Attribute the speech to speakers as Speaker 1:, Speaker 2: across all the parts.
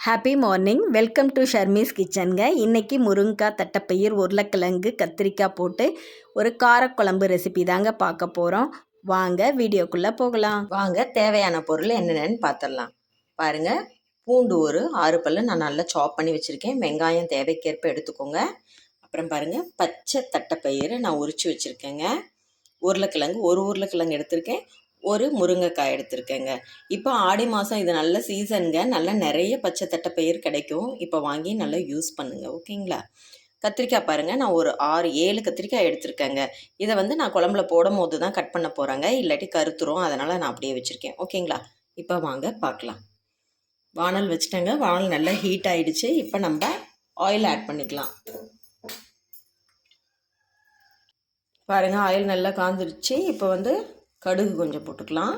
Speaker 1: Happy morning. Welcome to Sharmi's கிச்சனுங்க. இன்றைக்கி முருங்கைக்காய், தட்டைப்பயிர், உருளைக்கிழங்கு, கத்திரிக்காய் போட்டு ஒரு காரக்குழம்பு ரெசிபி தாங்க பார்க்க போகிறோம். வாங்க வீடியோக்குள்ளே போகலாம்.
Speaker 2: வாங்க தேவையான பொருள் என்னென்னு பார்த்துடலாம். பாருங்கள், பூண்டு ஒரு 6 பல் நான் நல்லா சாப் பண்ணி வச்சுருக்கேன். வெங்காயம் தேவைக்கேற்ப எடுத்துக்கோங்க. அப்புறம் பாருங்கள், பச்சை தட்டைப்பயிறு நான் உரித்து வச்சுருக்கேங்க. உருளைக்கிழங்கு ஒரு உருளைக்கிழங்கு எடுத்திருக்கேன். ஒரு முருங்கைக்காய் எடுத்திருக்கேங்க. இப்போ ஆடி மாதம், இது நல்ல சீசனுங்க. நல்லா நிறைய பச்சை தட்டைப்பயிர் கிடைக்கும். இப்போ வாங்கி நல்லா யூஸ் பண்ணுங்கள், ஓகேங்களா? கத்திரிக்காய் பாருங்கள், நான் ஒரு 6-7 கத்திரிக்காய் எடுத்திருக்கேங்க. இதை நான் குழம்புல போடும் போது தான் கட் பண்ண போகிறேங்க, இல்லாட்டி கருத்துரும். அதனால் நான் அப்படியே வச்சுருக்கேன், ஓகேங்களா? இப்போ வாங்க பார்க்கலாம். வானல் வச்சுட்டேங்க. வானல் நல்லா ஹீட் ஆகிடுச்சு. இப்போ நம்ம ஆயில் ஆட் பண்ணிக்கலாம். பாருங்கள், ஆயில் நல்லா காந்துடுச்சு. இப்போ கடுகு கொஞ்சம் போட்டுக்கலாம்.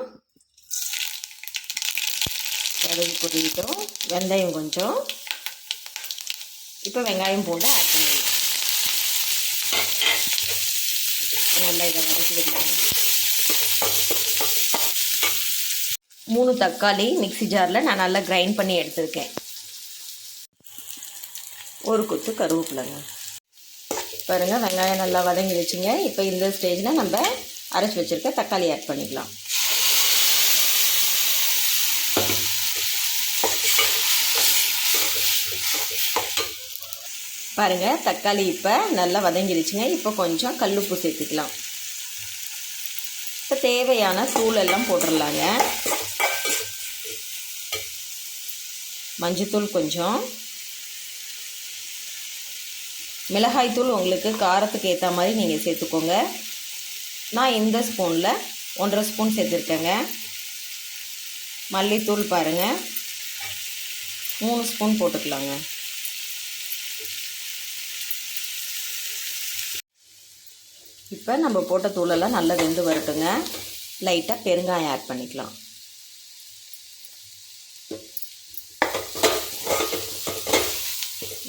Speaker 2: கடுகு பொரிக்கிட்டோம். வெந்தயம் கொஞ்சம். இப்போ வெங்காயம் பூண்டு ஆட் பண்ணிடலாம். நல்லா இதை வதக்கி விடலாம். 3 தக்காளி மிக்ஸி ஜாரில் நான் நல்லா கிரைண்ட் பண்ணி எடுத்திருக்கேன். ஒரு கொத்து கருவேப்பிலைங்க. பாருங்கள், வெங்காயம் நல்லா வதங்கி வச்சுங்க. இப்போ இந்த ஸ்டேஜில் நம்ம அரைச்சி வச்சுருக்க தக்காளி ஆட் பண்ணிக்கலாம். பாருங்கள், தக்காளி இப்போ நல்லா வதங்கிடுச்சுங்க. இப்போ கொஞ்சம் கல்லுப்பு சேர்த்துக்கலாம். இப்போ தேவையான தூளெல்லாம் போட்டுடலாங்க. மஞ்சத்தூள் கொஞ்சம், மிளகாய்த்தூள் உங்களுக்கு காரத்துக்கு ஏற்ற மாதிரி நீங்கள் சேர்த்துக்கோங்க. நான் இந்த ஸ்பூனில் 1.5 ஸ்பூன் சேர்த்துருக்கேங்க. மல்லித்தூள் பாருங்கள், 3 ஸ்பூன் போட்டுக்கலாங்க. இப்போ நம்ம போட்ட தூளெல்லாம் நல்லா வெந்து வரட்டுங்க. லைட்டாக பெருங்காயம் ஆட் பண்ணிக்கலாம்.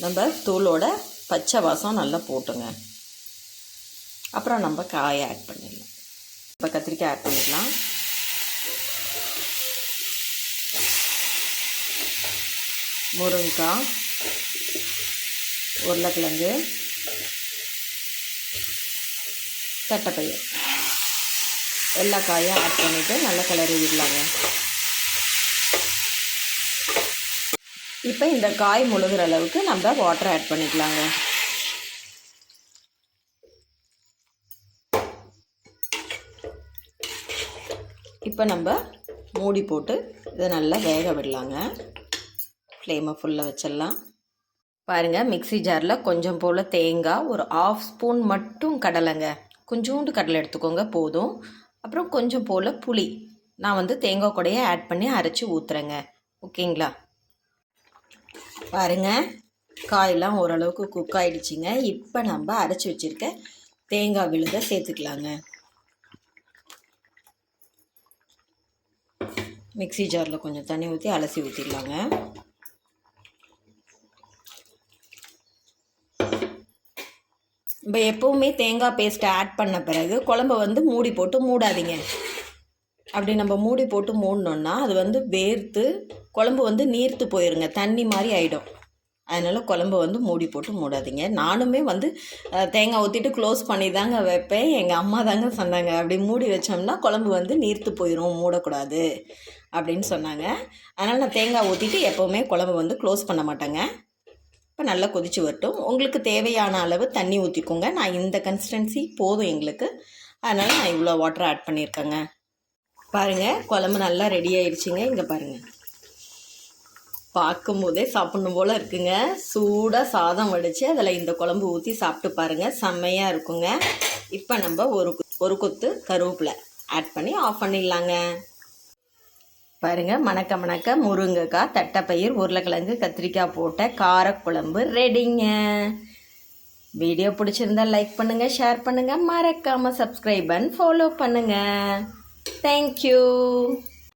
Speaker 2: நம்ம தூளோட பச்சை வாசம் நல்லா போட்டுங்க. அப்புறம் நம்ம காயை ஆட் பண்ணிடலாம். இப்போ கத்திரிக்காய் ஆட் பண்ணிக்கலாம். முருங்கைக்காய், உருளைக்கிழங்கு, தட்டைப்பயிர் எல்லா காயும் ஆட் பண்ணிவிட்டு நல்லா கிளறி விடலாங்க. இப்போ இந்த காய் முழுகிற அளவுக்கு நம்ம வாட்டர் ஆட் பண்ணிக்கலாங்க. இப்போ நம்ம மூடி போட்டு இதை நல்லா வேக விடலாங்க. ஃப்ளேமை ஃபுல்லாக வச்சிடலாம். பாருங்கள், மிக்ஸி ஜாரில் கொஞ்சம் போல் தேங்காய், ஒரு 1/2 ஸ்பூன் மட்டும் கடலைங்க, கொஞ்சோண்டு கடலை எடுத்துக்கோங்க போதும். அப்புறம் கொஞ்சம் போல் புளி நான் தேங்காய் கூடையே ஆட் பண்ணி அரைச்சி ஊற்றுறேங்க, ஓகேங்களா? பாருங்கள், காயெல்லாம் ஓரளவுக்கு குக் ஆகிடுச்சிங்க. இப்போ நம்ம அரைச்சி வச்சுருக்க தேங்காய் விழுதை சேர்த்துக்கலாங்க. மிக்ஸி ஜாரில் கொஞ்சம் தண்ணி ஊற்றி அலசி ஊற்றிடலாங்க. இப்போ எப்போவுமே தேங்காய் பேஸ்ட்டை ஆட் பண்ண பிறகு குழம்பை மூடி போட்டு மூடாதீங்க. அப்படி நம்ம மூடி போட்டு மூடினோன்னா அது வேர்த்து குழம்பு நீர்த்து போயிருங்க, தண்ணி மாதிரி ஆகிடும். அதனால் குழம்பு மூடி போட்டு மூடாதீங்க. நானுமே தேங்காய் ஊற்றிட்டு க்ளோஸ் பண்ணி தாங்க வைப்பேன். எங்கள் அம்மா தாங்க சொன்னாங்க, அப்படி மூடி வச்சோம்னா குழம்பு நீர்த்து போயிடும், மூடக்கூடாது அப்படின்னு சொன்னாங்க. அதனால் நான் தேங்காய் ஊற்றிட்டு எப்போவுமே குழம்பு க்ளோஸ் பண்ண மாட்டேங்க. இப்போ நல்லா கொதித்து வரட்டும். உங்களுக்கு தேவையான அளவு தண்ணி ஊற்றிக்கோங்க. நான் இந்த கன்சிஸ்டன்சி போதும் எங்களுக்கு, அதனால் நான் இவ்வளோ வாட்டர் ஆட் பண்ணியிருக்கேங்க. பாருங்கள், குழம்பு நல்லா ரெடி ஆயிடுச்சுங்க. இங்கே பாருங்கள், பார்க்கும் போதே சாப்பிட்ணும் போல் இருக்குங்க. சூடாக சாதம் வடித்து அதில் இந்த குழம்பு ஊற்றி சாப்பிட்டு பாருங்கள், செம்மையாக இருக்குங்க. இப்போ நம்ம ஒரு கொத்து கருவேப்பிலை ஆட் பண்ணி ஆஃப் பண்ணிடலாங்க. பாருங்கள், மணக்க மணக்க முருங்கைக்காய், தட்டைப்பயிர், உருளைக்கிழங்கு, கத்திரிக்காய் போட்ட காரக்குழம்பு ரெடிங்க. வீடியோ பிடிச்சிருந்தா லைக் பண்ணுங்கள், ஷேர் பண்ணுங்கள், மறக்காமல் சப்ஸ்கிரைப் அண்ட் ஃபாலோ பண்ணுங்கள். தேங்க்யூ.